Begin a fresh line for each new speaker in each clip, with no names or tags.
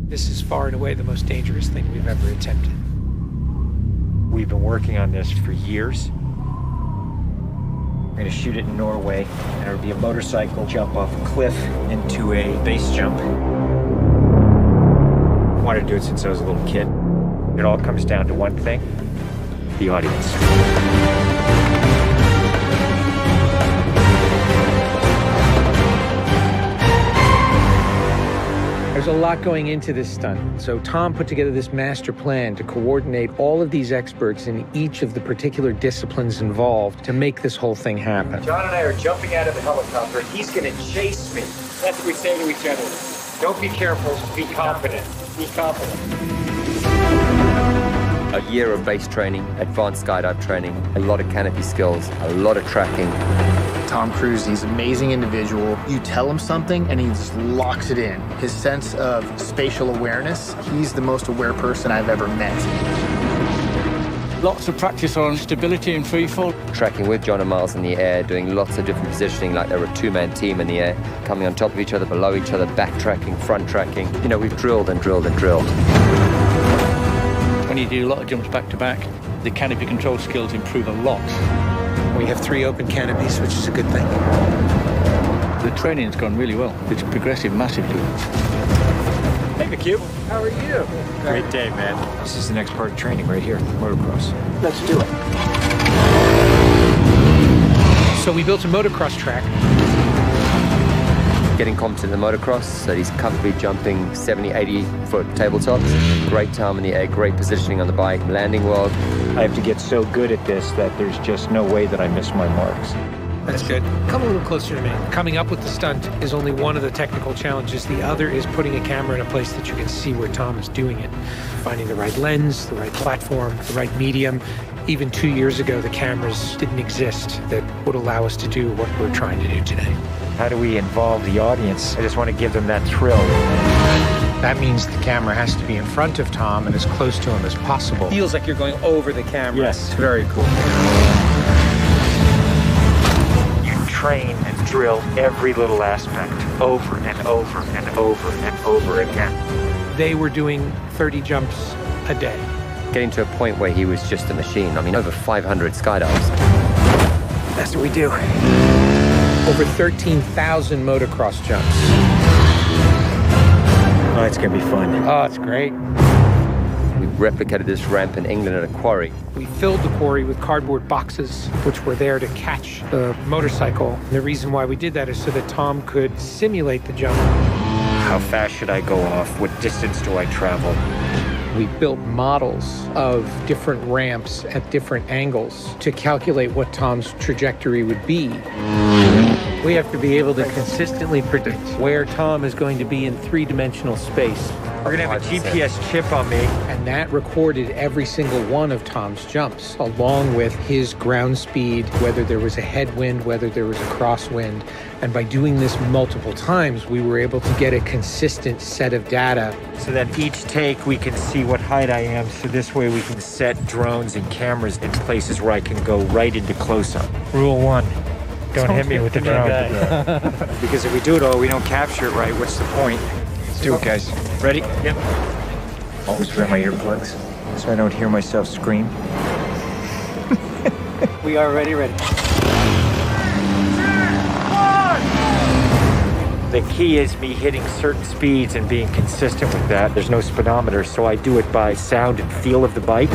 This is far and away the most dangerous thing we've ever attempted.
We've been working on this for years. We're gonna shoot it in Norway, and it'll be a motorcycle jump off a cliff into a base jump. I wanted to do it since I was a little kid. It all comes down to one thing: the audience.
There's a lot going into this stunt. So Tom put together this master plan to coordinate all of these experts in each of the particular disciplines involved to make this whole thing happen.
John and I are jumping out of the helicopter. He's gonna chase me. That's what we say to each other. Don't be careful, be confident. Be confident.
A year of base training, advanced skydive training, a lot of canopy skills, a lot of tracking.
Tom Cruise, he's an amazing individual. You tell him something and he just locks it in. His sense of spatial awareness, he's the most aware person I've ever met.
Lots of practice on stability and free fall.
Tracking with John and Miles in the air, doing lots of different positioning like they were a two-man team in the air, coming on top of each other, below each other, backtracking, front tracking. You know, we've drilled and drilled and drilled.
When you do a lot of jumps back to back, the canopy control skills improve a lot.
We have 3 open canopies, which is a good thing.
The training's gone really well. It's progressive massively.
Hey, McHugh. How are you? Great day, man. This is the next part of training right here, motocross.
Let's do it. So we built a motocross track.
Getting competent in the motocross, so he's comfortably jumping 70, 80-foot tabletops. Great time in the air, great positioning on the bike, landing well.
I have to get so good at this that there's just no way that I miss my marks.
That's good. Come a little closer to me. Coming up with the stunt is only one of the technical challenges. The other is putting a camera in a place that you can see where Tom is doing it. Finding the right lens, the right platform, the right medium. Even 2 years ago, the cameras didn't exist that would allow us to do what we're trying to do today.
How do we involve the audience? I just want to give them that thrill.
That means the camera has to be in front of Tom and as close to him as possible.
Feels like you're going over the camera.
Yes, very cool. You train and drill every little aspect over and over and over and over again.
They were doing 30 jumps a day.
Getting to a point where he was just a machine. I mean, over 500 skydives.
That's what we do. Over 13,000 motocross jumps.
Oh, it's gonna be fun.
Oh, it's great.
We replicated this ramp in England at a quarry.
We filled the quarry with cardboard boxes, which were there to catch the motorcycle. And the reason why we did that is so that Tom could simulate the jump.
How fast should I go off? What distance do I travel?
We built models of different ramps at different angles to calculate what Tom's trajectory would be. We have to be able to consistently predict where Tom is going to be in 3-dimensional space.
We're gonna have a GPS chip on me.
And that recorded every single one of Tom's jumps, along with his ground speed, whether there was a headwind, whether there was a crosswind. And by doing this multiple times, we were able to get a consistent set of data.
So that each take we can see what height I am, so this way we can set drones and cameras in places where I can go right into close-up. Rule 1, don't hit me with the drone. Because if we do it all, we don't capture it right, what's the point?
Let's do it, guys.
Ready? Yep. Always wear my earplugs so I don't hear myself scream.
We are ready.
The key is me hitting certain speeds and being consistent with that. There's no speedometer, so I do it by sound and feel of the bike.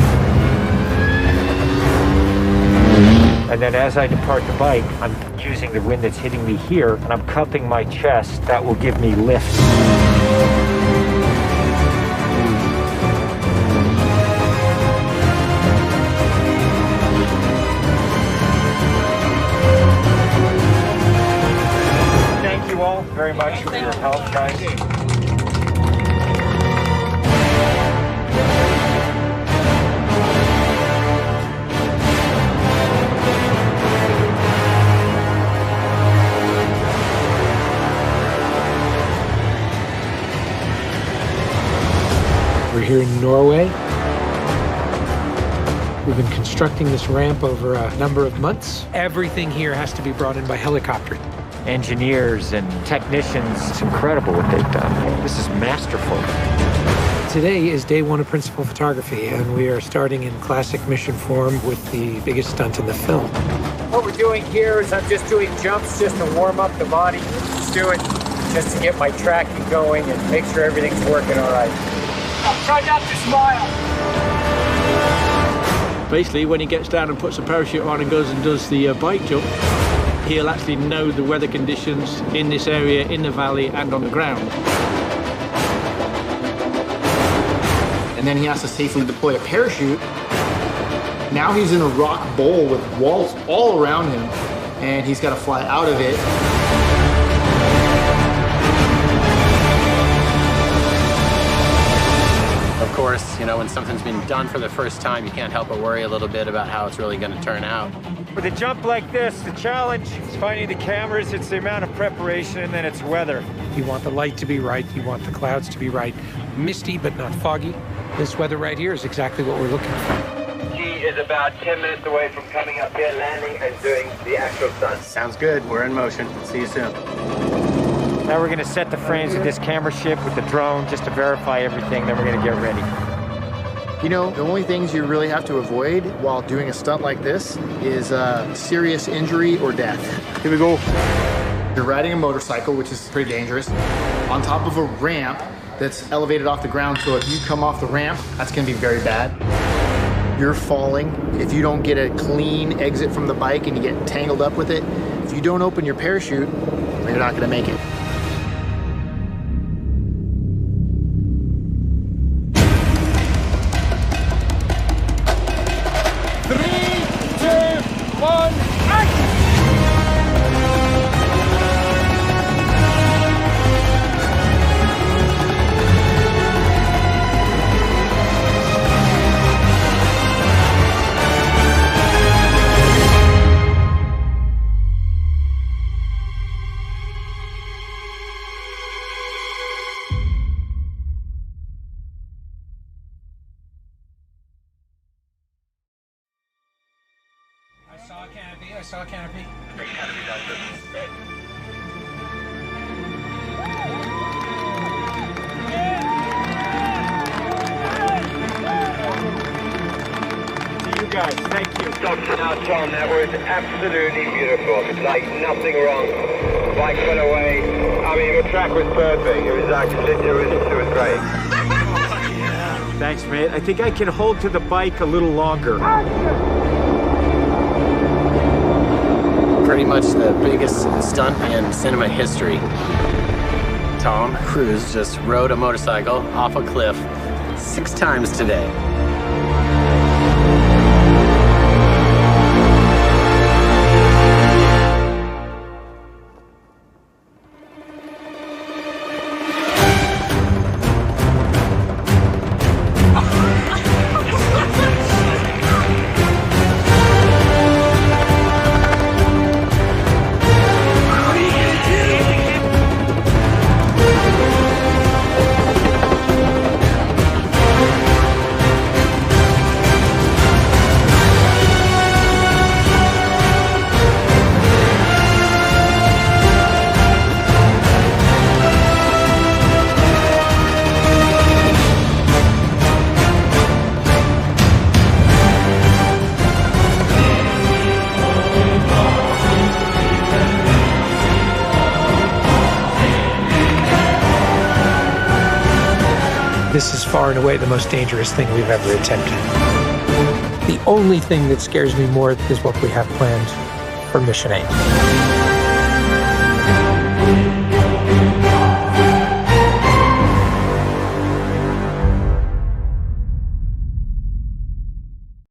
And then as I depart the bike, I'm using the wind that's hitting me here, and I'm cupping my chest. That will give me lift. Thank you all very much for your help, guys.
We're here in Norway. We've been constructing this ramp over a number of months. Everything here has to be brought in by helicopter.
engineers and technicians. It's incredible what they've done. This is masterful.
Today is day one of principal photography, and we are starting in classic mission form with the biggest stunt in the film.
What we're doing here is I'm just doing jumps just to warm up the body. Just do it just to get my tracking going and make sure everything's working all right. Try not to smile.
Basically, when he gets down and puts a parachute on and goes and does the bike jump, he'll actually know the weather conditions in this area, in the valley, and on the ground.
And then he has to safely deploy a parachute. Now he's in a rock bowl with walls all around him, and he's got to fly out of it.
Of course, you know, when something's been done for the first time, you can't help but worry a little bit about how it's really going to turn out.
With a jump like this, the challenge is finding the cameras, it's the amount of preparation, and then it's weather.
You want the light to be right, you want the clouds to be right. Misty, but not foggy. This weather right here is exactly what we're looking for.
He is about 10 minutes away from coming up here, landing, and doing the actual stunt.
Sounds good. We're in motion. See you soon.
Now we're gonna set the frames with this camera ship with the drone just to verify everything, then we're gonna get ready.
You know, the only things you really have to avoid while doing a stunt like this is serious injury or death. Here we go. You're riding a motorcycle, which is pretty dangerous, on top of a ramp that's elevated off the ground, so if you come off the ramp, that's gonna be very bad. You're falling. If you don't get a clean exit from the bike and you get tangled up with it, if you don't open your parachute, you're not gonna make it.
I saw a canopy.
To you guys, thank you.
Now, Tom, that was absolutely beautiful. Like nothing wrong. Bike went away. I mean, the track was perfect. It was actually, it was great.
Thanks, mate. I think I can hold to the bike a little longer.
Pretty much the biggest stunt in cinema history. Tom Cruise just rode a motorcycle off a cliff 6 times today.
This is far and away the most dangerous thing we've ever attempted. The only thing that scares me more is what we have planned for Mission 8.